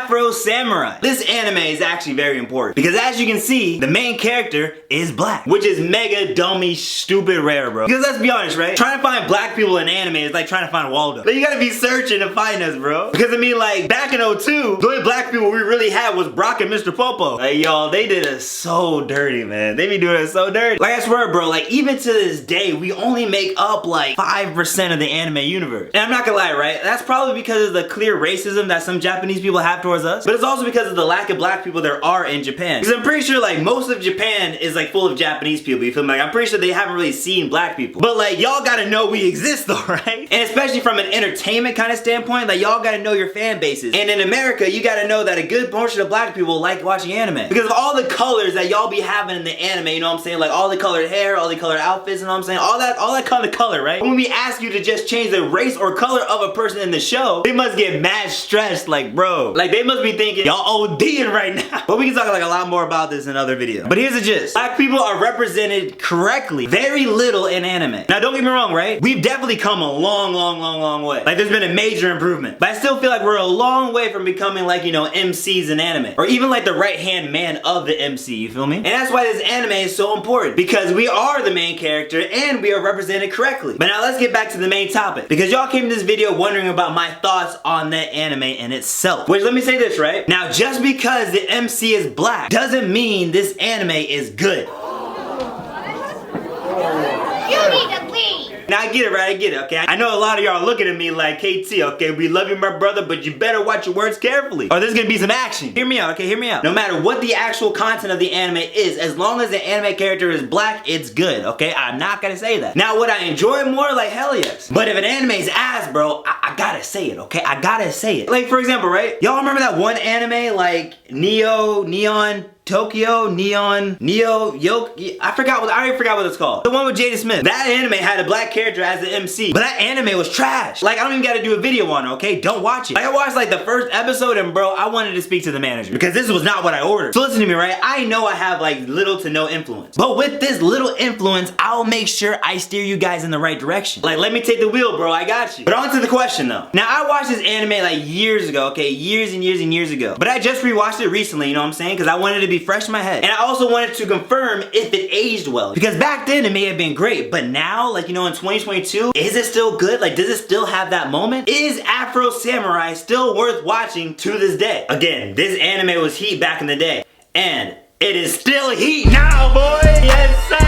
Afro Samurai. This anime is actually very important because as you can see, the main character is black, which is mega dummy stupid rare, bro. Because let's be honest, right? Trying to find black people in anime is like trying to find Waldo. Like, you gotta be searching to find us, bro. Because I mean, like, back in 02, the only black people we really had was Brock and Mr. Popo. Like, y'all, they did us so dirty, man. They be doing us so dirty. Like, I swear, bro, like, even to this day, we only make up like 5% of the anime universe. And I'm not gonna lie, right? That's probably because of the clear racism that some Japanese people have towards us, but it's also because of the lack of black people there are in Japan. Because I'm pretty sure like most of Japan is like full of Japanese people, you feel me? Like, I'm pretty sure they haven't really seen black people. But like, y'all gotta know we exist though, right? And especially from an entertainment kind of standpoint, like, y'all gotta know your fan bases. And in America, you gotta know that a good portion of black people like watching anime. Because of all the colors that y'all be having in the anime, you know what I'm saying? Like, all the colored hair, all the colored outfits, you know what I'm saying? All that kind of color, right? When we ask you to just change the race or color of a person in the show, they must get mad stressed, like, bro. Like, they must be thinking, y'all ODing right now. But we can talk like a lot more about this in other videos. But here's the gist. Black people are represented correctly. Very little in anime. Now, don't get me wrong, right? We've definitely come a long way. Like, there's been a major improvement. But I still feel like we're a long way from becoming like, you know, MCs in anime. Or even like the right-hand man of the MC, you feel me? And that's why this anime is so important. Because we are the main character and we are represented correctly. But now let's get back to the main topic. Because y'all came to this video wondering about my thoughts on that anime in itself. Which, let me say this, right? Now, just because the MC is black doesn't mean this anime is good. You need to leave. Now, I get it, right? I get it, okay? I know a lot of y'all looking at me like, KT, okay, we love you, my brother, but you better watch your words carefully, or there's gonna be some action. Hear me out, okay? Hear me out. No matter what the actual content of the anime is, as long as the anime character is black, it's good, okay? I'm not gonna say that. Now, would I enjoy it more? Like, hell yes. But if an anime is ass, bro, I gotta say it, okay? I gotta say it. Like, for example, right? Y'all remember that one anime, like, Neon Tokyo, I already forgot what it's called. The one with Jada Smith. That anime had a black character as the MC, but that anime was trash. Like, I don't even gotta do a video on it, okay? Don't watch it. Like, I watched like the first episode and bro, I wanted to speak to the manager because this was not what I ordered. So listen to me, right? I know I have like little to no influence, but with this little influence, I'll make sure I steer you guys in the right direction. Like, let me take the wheel, bro, I got you. But on to the question though. Now, I watched this anime like years ago, okay? Years and years ago. But I just rewatched it recently, you know what I'm saying? Because I wanted to be fresh in my head. And I also wanted to confirm if it aged well. Because back then it may have been great, but now, like, you know, in 2022, is it still good? Like, does it still have that moment? Is Afro Samurai still worth watching to this day? Again, this anime was heat back in the day. And it is still heat now, boy! Yes, sir!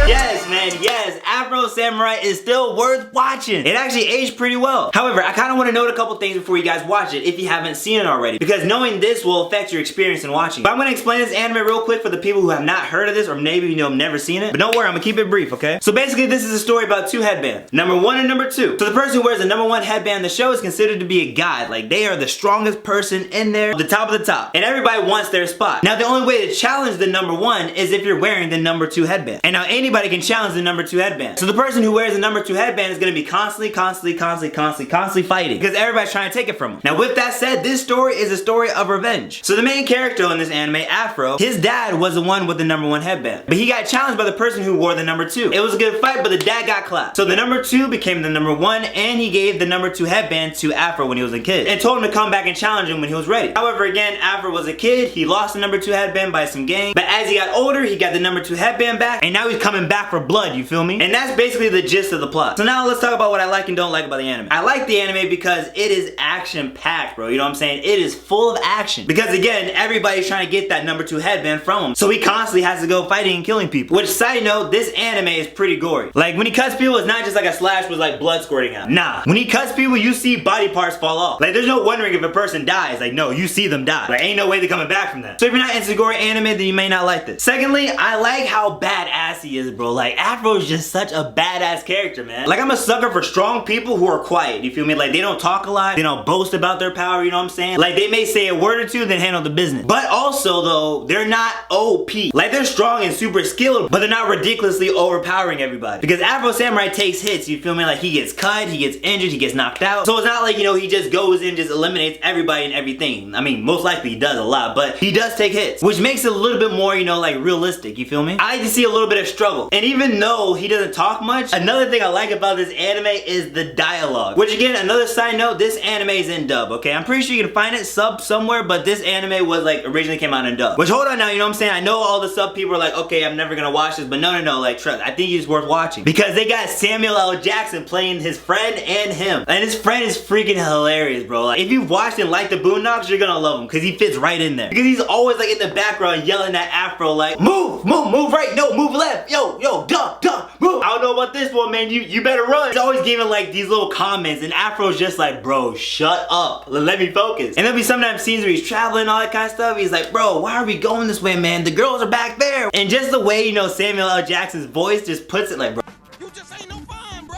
Yes, man, yes. Afro Samurai is still worth watching. It actually aged pretty well. However, I kind of want to note a couple things before you guys watch it if you haven't seen it already. Because knowing this will affect your experience in watching. But I'm going to explain this anime real quick for the people who have not heard of this or maybe, you know, never seen it. But don't worry, I'm going to keep it brief, okay? So basically, this is a story about two headbands. Number 1 and number 2. So the person who wears the number 1 headband in the show is considered to be a god. Like, they are the strongest person in there, the top of the top. And everybody wants their spot. Now, the only way to challenge the number 1 is if you're wearing the number 2 headband. And now anybody can challenge the number 2 headband. So the person who wears the number 2 headband is going to be constantly fighting because everybody's trying to take it from him. Now, with that said, this story is a story of revenge. So the main character in this anime, Afro, his dad was the one with the number 1 headband, but he got challenged by the person who wore the number 2. It was a good fight, but the dad got clapped. So the number 2 became the number 1, and he gave the number 2 headband to Afro when he was a kid and told him to come back and challenge him when he was ready. However, again, Afro was a kid. He lost the number 2 headband by some gang, but as he got older, he got the number 2 headband back, and now he's coming back for blood, you feel me? And that's basically the gist of the plot. So now let's talk about what I like and don't like about the anime. I like the anime because it is action-packed, bro. You know what I'm saying? It is full of action. Because again, everybody's trying to get that number 2 headband from him. So he constantly has to go fighting and killing people. Which, side note, this anime is pretty gory. Like, when he cuts people, it's not just like a slash with like blood squirting out. Nah. When he cuts people, you see body parts fall off. Like, there's no wondering if a person dies. Like, no, you see them die. Like, ain't no way they're coming back from that. So if you're not into gory anime, then you may not like this. Secondly, I like how badass he is, bro. Like, Afro is just such a badass character, man. Like, I'm a sucker for strong people who are quiet, you feel me? Like, they don't talk a lot, they don't boast about their power, you know what I'm saying? Like, they may say a word or two, then handle the business. But also, though, they're not OP. Like, they're strong and super skilled, but they're not ridiculously overpowering everybody. Because Afro Samurai takes hits, you feel me? Like, he gets cut, he gets injured, he gets knocked out. So it's not like, you know, he just goes and just eliminates everybody and everything. I mean, most likely he does a lot, but he does take hits, which makes it a little bit more, you know, like, realistic, you feel me? I like to see a little bit of struggle. trouble. And even though he doesn't talk much, another thing I like about this anime is the dialogue. Which again, another side note, this anime is in dub, okay? I'm pretty sure you can find it sub somewhere, but this anime was like originally came out in dub. Which hold on now, you know what I'm saying? I know all the sub people are like, okay, I'm never gonna watch this, but no, like trust, I think it's worth watching. Because they got Samuel L. Jackson playing his friend and him. And his friend is freaking hilarious, bro. Like, if you've watched and liked the Boondocks, you're gonna love him, because he fits right in there. Because he's always like in the background yelling at Afro like, move right, no, move left, yo, duck, move. I don't know about this one, man, you better run. He's always giving like these little comments, and Afro's just like, bro, shut up, let me focus. And there'll be sometimes scenes where he's traveling and all that kind of stuff. He's like, bro, why are we going this way, man? The girls are back there. And just the way, you know, Samuel L. Jackson's voice just puts it like, bro, you just ain't no fun, bro.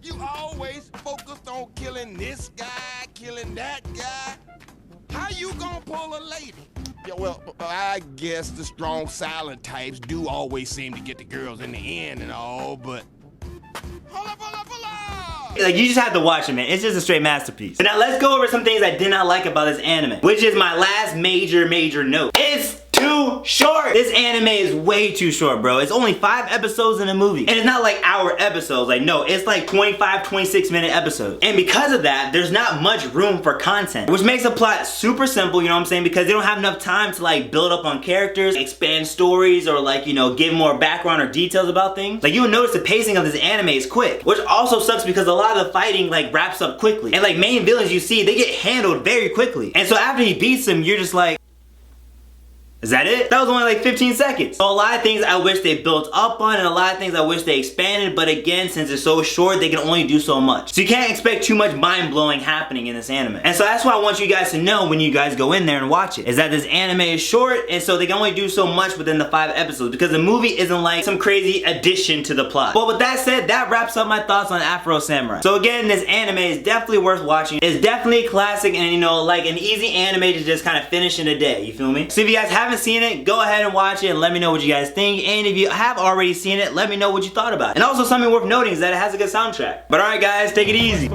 You always focused on killing this guy, killing that guy. How you gonna pull a lady? Yeah, well, I guess the strong silent types do always seem to get the girls in the end and all, but hold up. like, you just have to watch it, man. It's just a straight masterpiece. So now let's go over some things I did not like about this anime, which is my last major note. It's too short. This anime is way too short, bro. It's only 5 episodes in a movie. And it's not like hour episodes. Like, no, it's like 25, 26-minute episodes. And because of that, there's not much room for content, which makes the plot super simple, you know what I'm saying? Because they don't have enough time to like build up on characters, expand stories, or like, you know, give more background or details about things. Like, you'll notice the pacing of this anime is quick, which also sucks because a lot of the fighting like wraps up quickly. And like main villains you see, they get handled very quickly. And so after he beats them, you're just like, is that it? That was only like 15 seconds. So a lot of things I wish they built up on, and a lot of things I wish they expanded, but again, since it's so short, they can only do so much. So you can't expect too much mind-blowing happening in this anime. And so that's what I want you guys to know when you guys go in there and watch it, is that this anime is short, and so they can only do so much within the 5 episodes, because the movie isn't like some crazy addition to the plot. But with that said, that wraps up my thoughts on Afro Samurai. So again, this anime is definitely worth watching. It's definitely a classic, and you know, like an easy anime to just kind of finish in a day, you feel me? So if you guys haven't seen it, go ahead and watch it and let me know what you guys think. And if you have already seen it, let me know what you thought about it. And also something worth noting is that it has a good soundtrack. But alright guys, take it easy.